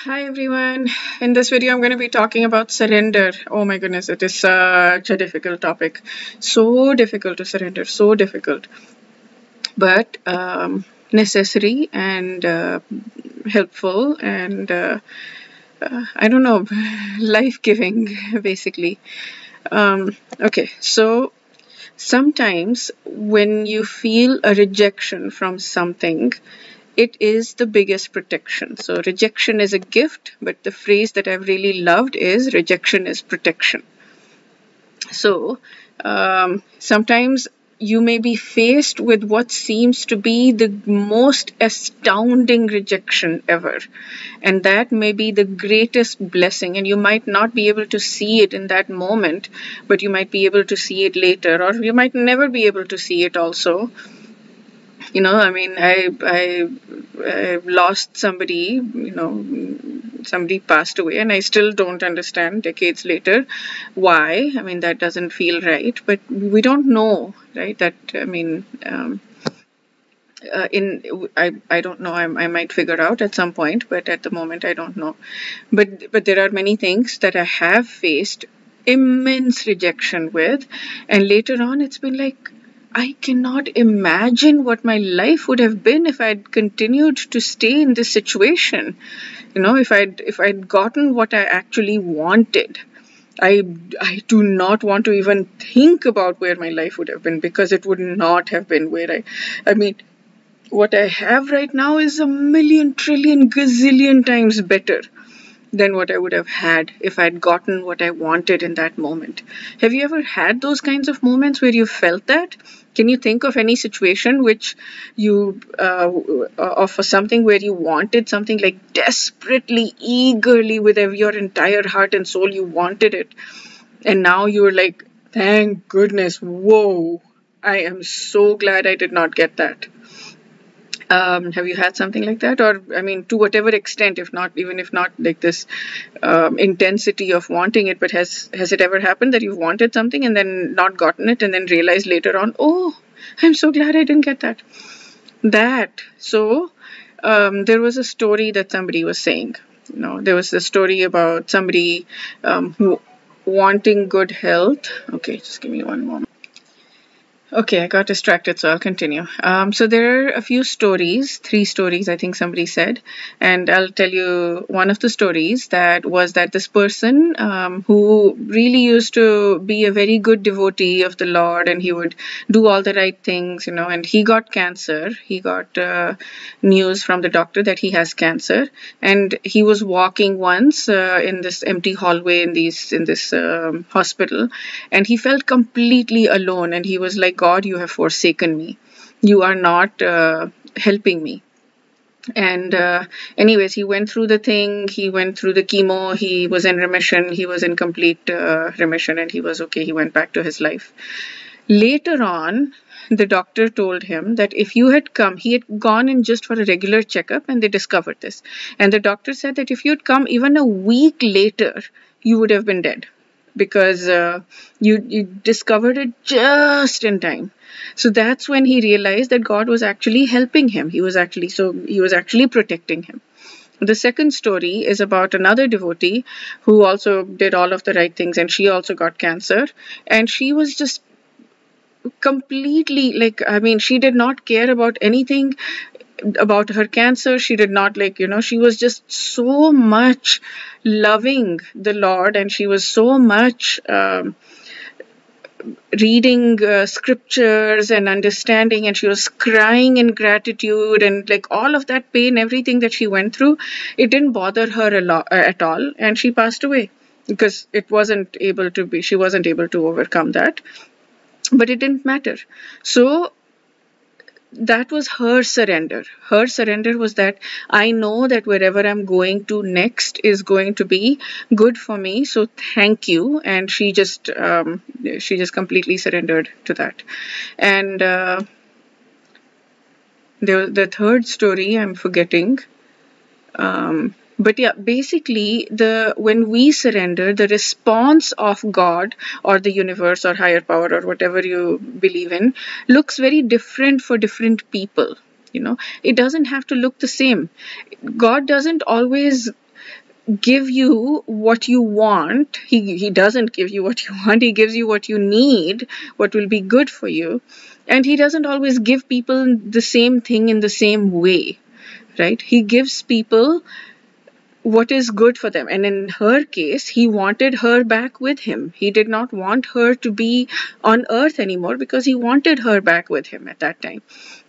Hi everyone. In this video, I'm going to be talking about surrender. Oh my goodness, it is such a difficult topic. So difficult to surrender, so difficult, but necessary and helpful and I don't know, life-giving basically. Okay, so sometimes when you feel a rejection from something, it is the biggest protection. So rejection is a gift, but the phrase that I've really loved is rejection is protection. So sometimes you may be faced with what seems to be the most astounding rejection ever. And that may be the greatest blessing. And you might not be able to see it in that moment, but you might be able to see it later, or you might never be able to see it also. I mean, I lost somebody, somebody passed away, and I still don't understand decades later why. I mean, that doesn't feel right, but we don't know, right? That, I mean, I don't know. I might figure out at some point, but at the moment I don't know. But there are many things that I have faced immense rejection with, and later on it's been like, I cannot imagine what my life would have been if I'd continued to stay in this situation. If I'd gotten what I actually wanted. I do not want to even think about where my life would have been, because it would not have been where I mean, what I have right now is a million, trillion, gazillion times better than what I would have had if I'd gotten what I wanted in that moment. Have you ever had those kinds of moments where you felt that? Can you think of any situation which you, of something where you wanted something like desperately, eagerly, with your entire heart and soul, you wanted it, and now you're like, thank goodness, whoa, I am so glad I did not get that. Have you had something like that? Or, I mean, to whatever extent, even if not like this intensity of wanting it, but has it ever happened that you've wanted something and then not gotten it and then realized later on, oh, I'm so glad I didn't get that? There was a story that somebody was saying. There was a story about somebody who wanting good health. Okay, just give me one moment. Okay, I got distracted, so I'll continue. So there are a few stories, 3 stories, I think somebody said, and I'll tell you one of the stories that was that this person who really used to be a very good devotee of the Lord, and he would do all the right things, and he got cancer. He got news from the doctor that he has cancer, and he was walking once in this empty hallway in this hospital, and he felt completely alone, and he was like, God, you have forsaken me. You are not helping me. And anyways, he went through the thing. He went through the chemo. He was in remission. He was in complete remission, and he was okay. He went back to his life. Later on, the doctor told him that if you had come, he had gone in just for a regular checkup, and they discovered this. And the doctor said that if you had come even a week later, you would have been dead, because you discovered it just in time. So that's when he realized that God was actually helping him. He was actually protecting him. The second story is about another devotee who also did all of the right things, and she also got cancer, and she was just completely, like, I mean, she did not care about anything about her cancer. She did not, she was just so much loving the Lord, and she was so much reading scriptures and understanding, and she was crying in gratitude, and like all of that pain, everything that she went through, it didn't bother her a lot at all, and she passed away because she wasn't able to overcome that. But it didn't matter. So that was her surrender. Her surrender was that I know that wherever I'm going to next is going to be good for me. So thank you. And she just completely surrendered to that. And the third story I'm forgetting. But yeah, basically, when we surrender, the response of God or the universe or higher power or whatever you believe in looks very different for different people. It doesn't have to look the same. God doesn't always give you what you want. He doesn't give you what you want. He gives you what you need, what will be good for you. And he doesn't always give people the same thing in the same way, right? He gives people what is good for them. And in her case, he wanted her back with him. He did not want her to be on earth anymore because he wanted her back with him at that time.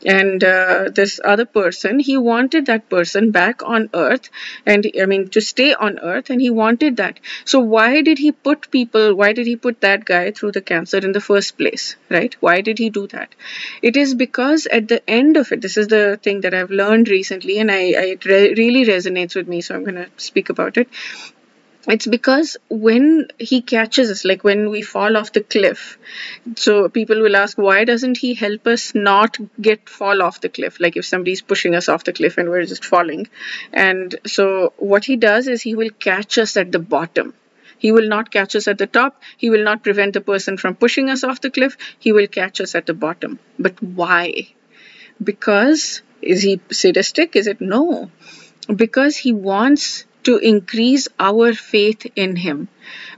And this other person, he wanted that person back on earth, and I mean to stay on earth, and he wanted that. So why did he put that guy through the cancer in the first place, right? Why did he do that? It is because at the end of it, this is the thing that I've learned recently, and it really resonates with me, so I'm going to speak about it. It's because when he catches us, like when we fall off the cliff, so people will ask, why doesn't he help us not fall off the cliff? Like if somebody's pushing us off the cliff and we're just falling. And so what he does is he will catch us at the bottom. He will not catch us at the top. He will not prevent the person from pushing us off the cliff. He will catch us at the bottom. But why? Because, is he sadistic? Is it? No. Because he wants to increase our faith in him.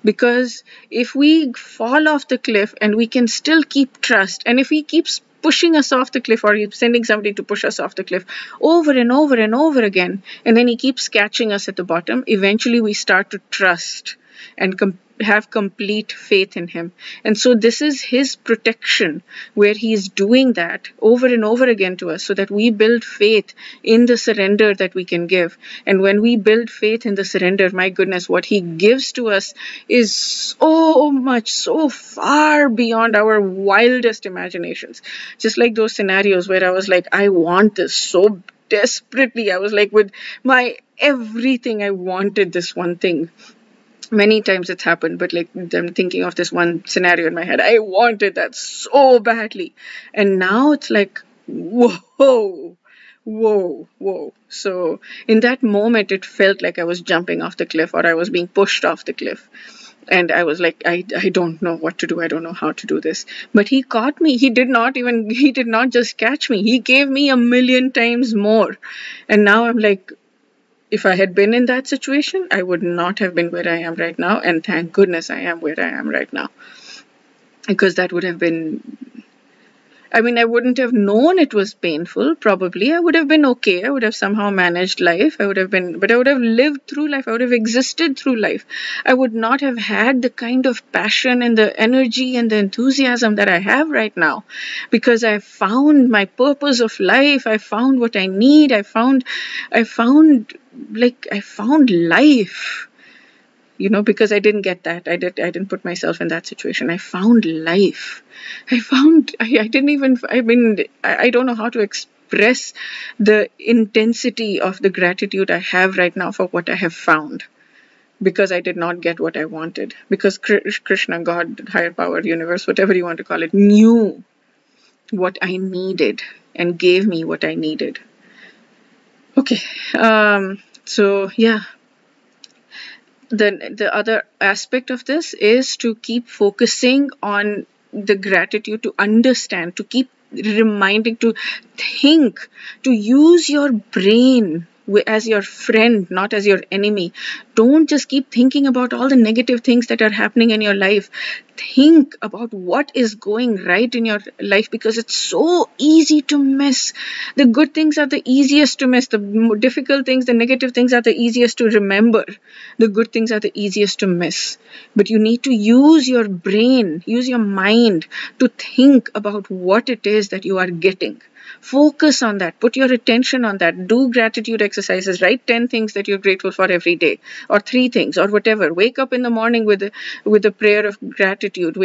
Because if we fall off the cliff and we can still keep trust, and if he keeps pushing us off the cliff, or he's sending somebody to push us off the cliff over and over and over again, and then he keeps catching us at the bottom, eventually we start to trust and have complete faith in him. And so this is his protection, where he is doing that over and over again to us, so that we build faith in the surrender that we can give. And when we build faith in the surrender, my goodness, what he gives to us is so much, so far beyond our wildest imaginations. Just like those scenarios where I was like, I want this so desperately. I was like, with my everything, I wanted this one thing. Many times it's happened, but like I'm thinking of this one scenario in my head. I wanted that so badly. And now it's like, whoa. So in that moment, it felt like I was jumping off the cliff, or I was being pushed off the cliff. And I was like, I don't know what to do. I don't know how to do this. But he caught me. He did not just catch me. He gave me 1,000,000 times more. And now I'm like, if I had been in that situation, I would not have been where I am right now. And thank goodness I am where I am right now. Because that would have been, I mean, I wouldn't have known it was painful, probably. I would have been okay. I would have somehow managed life. But I would have lived through life. I would have existed through life. I would not have had the kind of passion and the energy and the enthusiasm that I have right now, because I found my purpose of life. I found what I need. I found life. Because I didn't get that. I didn't put myself in that situation. I found life. I don't know how to express the intensity of the gratitude I have right now for what I have found. Because I did not get what I wanted. Because Krishna, God, higher power, universe, whatever you want to call it, knew what I needed and gave me what I needed. Okay. So yeah. The other aspect of this is to keep focusing on the gratitude, to understand, to keep reminding, to think, to use your brain as your friend, not as your enemy. Don't just keep thinking about all the negative things that are happening in your life. Think about what is going right in your life, because it's so easy to miss. The good things are the easiest to miss. The difficult things, the negative things are the easiest to remember. The good things are the easiest to miss. But you need to use your brain, use your mind to think about what it is that you are getting. Focus on that. Put your attention on that. Do gratitude exercises. Write 10 things that you're grateful for every day, or 3 things, or whatever. Wake up in the morning with a prayer of gratitude.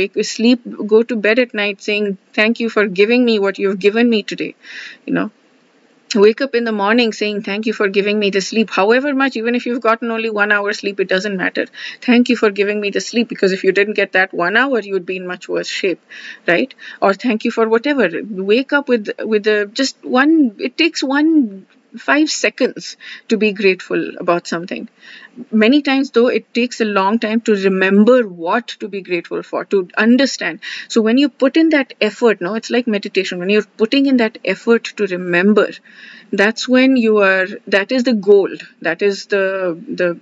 Go to bed at night saying, thank you for giving me what you've given me today. Wake up in the morning saying, thank you for giving me the sleep, however much, even if you've gotten only 1 hour sleep, it doesn't matter. Thank you for giving me the sleep, because if you didn't get that 1 hour, you would be in much worse shape, right? Or thank you for whatever. Wake up with just one, it takes 5 seconds to be grateful about something. Many times, though, it takes a long time to remember what to be grateful for, to understand. So when you put in that effort, it's like meditation. When you're putting in that effort to remember, that's when that is the goal. That is the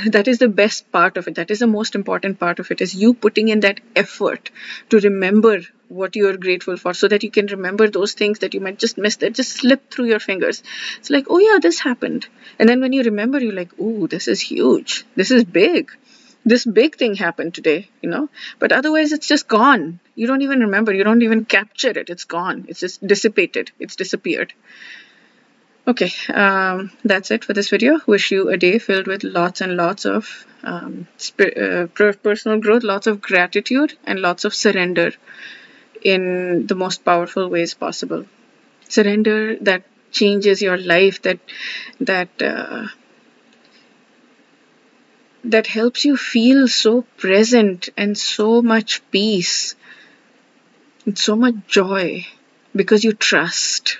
that is the best part of it. That is the most important part of it, is you putting in that effort to remember what you're grateful for, so that you can remember those things that you might just miss, that just slip through your fingers. It's like, oh yeah, this happened. And then when you remember, you're like, ooh, this is huge. This is big. This big thing happened today, But otherwise, it's just gone. You don't even remember. You don't even capture it. It's gone. It's just dissipated. It's disappeared. Okay, that's it for this video. Wish you a day filled with lots and lots of personal growth, lots of gratitude, and lots of surrender in the most powerful ways possible. Surrender that changes your life, that helps you feel so present and so much peace and so much joy, because you trust.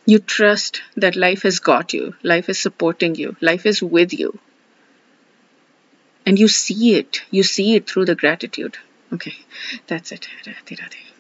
You trust that life has got you, life is supporting you, life is with you. And you see it through the gratitude. Okay, that's it. Radhe Radhe.